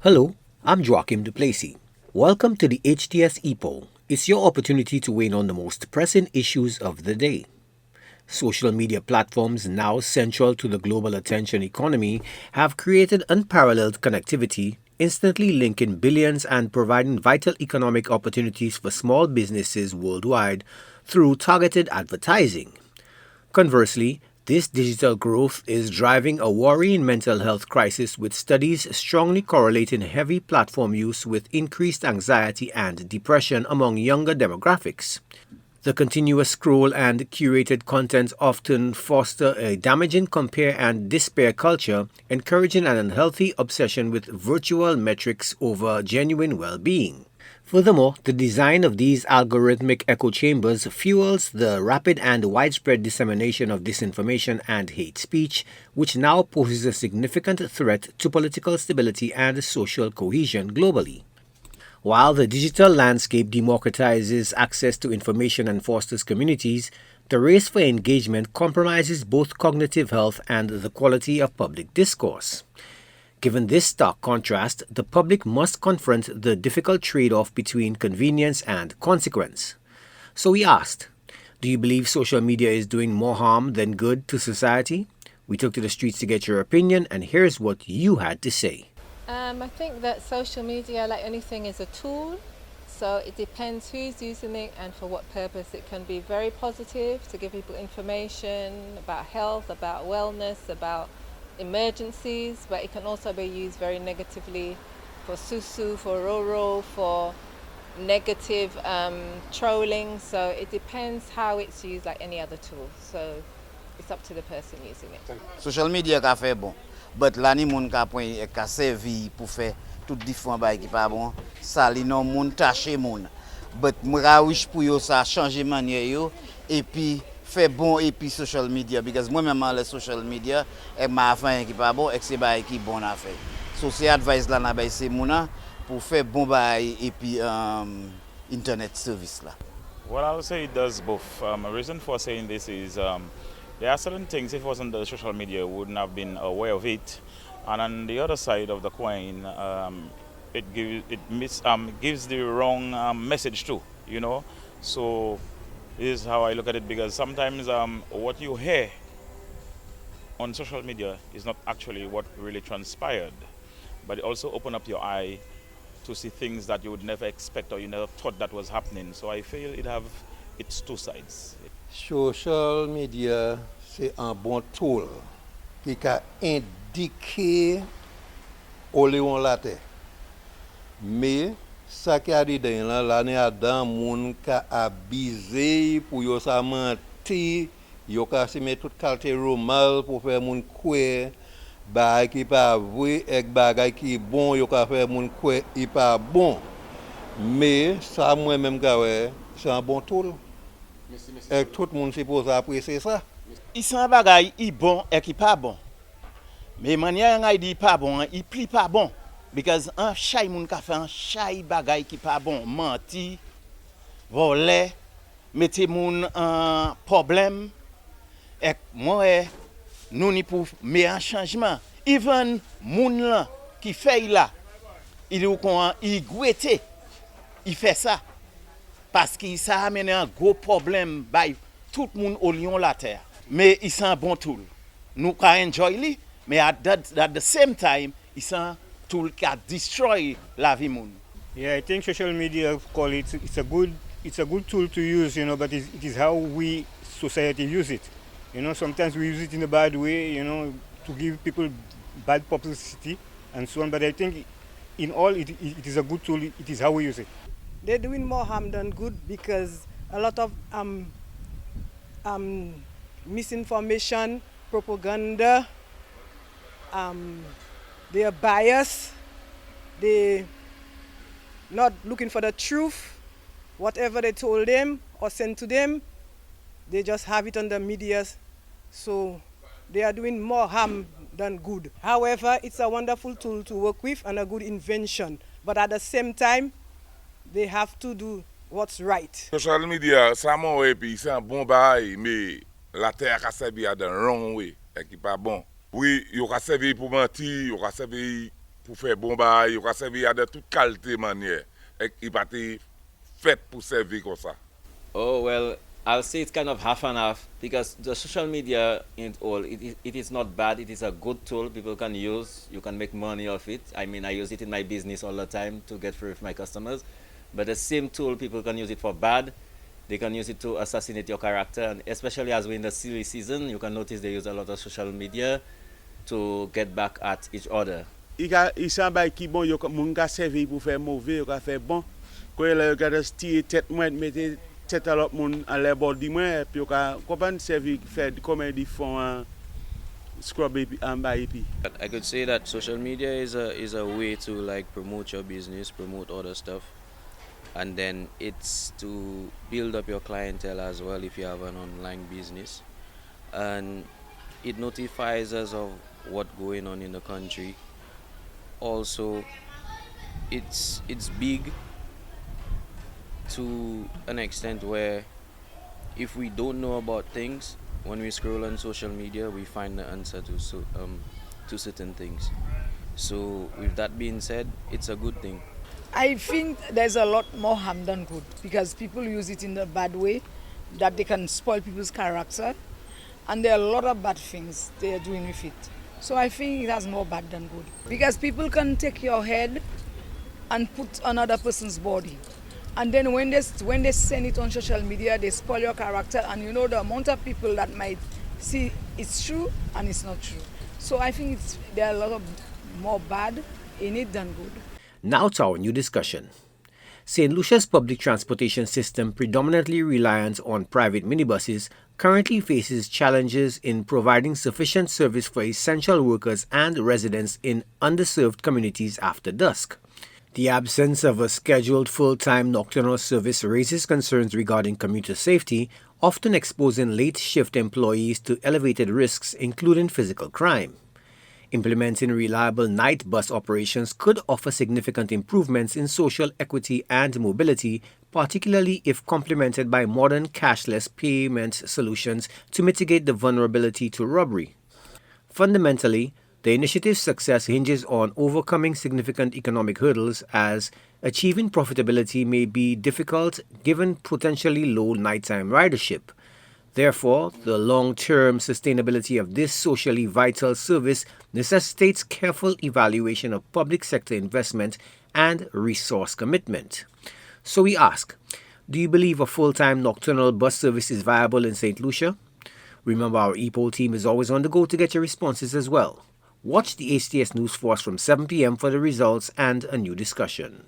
Hello, I'm Joachim Duplessis. Welcome to the HTS Epoll. It's your opportunity to weigh in on the most pressing issues of the day. Social media platforms, now central to the global attention economy, have created unparalleled connectivity, instantly linking billions and providing vital economic opportunities for small businesses worldwide through targeted advertising. Conversely, this digital growth is driving a worrying mental health crisis, with studies strongly correlating heavy platform use with increased anxiety and depression among younger demographics. The continuous scroll and curated content often foster a damaging compare and despair culture, encouraging an unhealthy obsession with virtual metrics over genuine well-being. Furthermore, the design of these algorithmic echo chambers fuels the rapid and widespread dissemination of disinformation and hate speech, which now poses a significant threat to political stability and social cohesion globally. While the digital landscape democratizes access to information and fosters communities, the race for engagement compromises both cognitive health and the quality of public discourse. Given this stark contrast, the public must confront the difficult trade-off between convenience and consequence. So we asked, do you believe social media is doing more harm than good to society? We took to the streets to get your opinion, and here's what you had to say. I think that social media, like anything, is a tool. So it depends who's using it and for what purpose. It can be very positive to give people information about health, about wellness, about emergencies, but it can also be used very negatively for susu, for roro, for negative trolling. So it depends how it's used, like any other tool. So it's up to the person using it. Social media ka fait bon, but la ni moun ka point ka servi pour faire tout différent bagay qui pas bon. Ça li non moun taché moun. But moi wish pour yo ça changer manière yo et puis fait bon et puis social media because moi même les social media et ma affaire qui pas bon et c'est bagay qui bon à faire. So c'est advice là na bay c'est mouna pour faire bon bagay et puis internet service là. Well, I would say it does both. A reason for saying this is there are certain things, if it wasn't the social media, we wouldn't have been aware of it. And on the other side of the coin, it gives the wrong message too, you know. So this is how I look at it, because sometimes what you hear on social media is not actually what really transpired, but it also opens up your eye to see things that you would never expect or you never thought that was happening. So I feel it have its two sides. Social media, c'est un bon tool qui a indiqué où on la terre. Mais ça qui a dit dans l'année Adam, moun ka abusé pour yo sa menti, yo ka se met tout qualité romal pour faire moun kwe, bagay qui pas vrai ek bagay qui bon yo ka faire moun kwe il pas bon. Mais ça moi même ka ouais, c'est un bon tool. Et tout le monde suppose apprécier ça. Il s'en bagaille, il bon et qui pas bon. Mais manière nga dit pas bon, il plie pas bon. Because un chay moun ka fait un chay bagaille qui pas bon, menti, voler, mettre moun en problème. Et moi nous ni pour meilleur changement. Even moun là qui fait là, il ou kon il gouete, il fait ça. Parce qu'il ça amène un gros problème by tout le monde au lion la terre. Mais il c'est un bon tool. Nous can enjoy li, mais at the same time, it's a tool can destroy la vie moun. Yeah, I think social media call it it's a good tool to use, you know, but it is how we society use it. You know, sometimes we use it in a bad way, you know, to give people bad publicity and so on. But I think in all it is a good tool. It is how we use it. They're doing more harm than good because a lot of misinformation, propaganda, they are biased, they not looking for the truth. Whatever they told them or sent to them, they just have it on the media. So they are doing more harm than good. However, it's a wonderful tool to work with and a good invention. But at the same time, they have to do what's right. Social media, ça mon ouais, puis c'est un bon bail, mais la terre a servi à the wrong way, et qui pas bon. Oui, il a servi pour mentir, il a servi pour faire bon bail, il va servir de toute qualité manière. Et il va être fait pour servir comme ça. Oh, well, I'll say it's kind of half and half because the social media in all, it is not bad. It is a good tool people can use. You can make money off it. I mean, I use it in my business all the time to get free with my customers. But the same tool, people can use it for bad. They can use it to assassinate your character. And especially as we're in the silly season, you can notice they use a lot of social media to get back at each other. Il semble qui bon, yo moun ka servi pour faire mauvais, yo ka faire bon. Quand il regarde sti tête moi mettre tête à l'autre moun en l'air bord di moi puis yo ka comprendre servi faire comment ils font scrub en bas et puis. I could say that social media is a way to like promote your business, promote other stuff. And then it's to build up your clientele as well if you have an online business. And it notifies us of what's going on in the country. Also, it's big to an extent where if we don't know about things, when we scroll on social media, we find the answer to certain things. So with that being said, it's a good thing. I think there's a lot more harm than good because people use it in a bad way that they can spoil people's character, and there are a lot of bad things they are doing with it. So I think it has more bad than good because people can take your head and put another person's body, and then when they send it on social media, they spoil your character, and you know the amount of people that might see it's true and it's not true. So I think there are a lot of more bad in it than good. Now to our new discussion. Saint Lucia's public transportation system, predominantly reliant on private minibuses, currently faces challenges in providing sufficient service for essential workers and residents in underserved communities after dusk. The absence of a scheduled full-time nocturnal service raises concerns regarding commuter safety, often exposing late-shift employees to elevated risks, including physical crime. Implementing reliable night bus operations could offer significant improvements in social equity and mobility, particularly if complemented by modern cashless payment solutions to mitigate the vulnerability to robbery. Fundamentally, the initiative's success hinges on overcoming significant economic hurdles, as achieving profitability may be difficult given potentially low nighttime ridership. Therefore, the long-term sustainability of this socially vital service necessitates careful evaluation of public sector investment and resource commitment. So we ask, do you believe a full-time nocturnal bus service is viable in Saint Lucia? Remember, our Epoll team is always on the go to get your responses as well. Watch the HTS News Force from 7 p.m. for the results and a new discussion.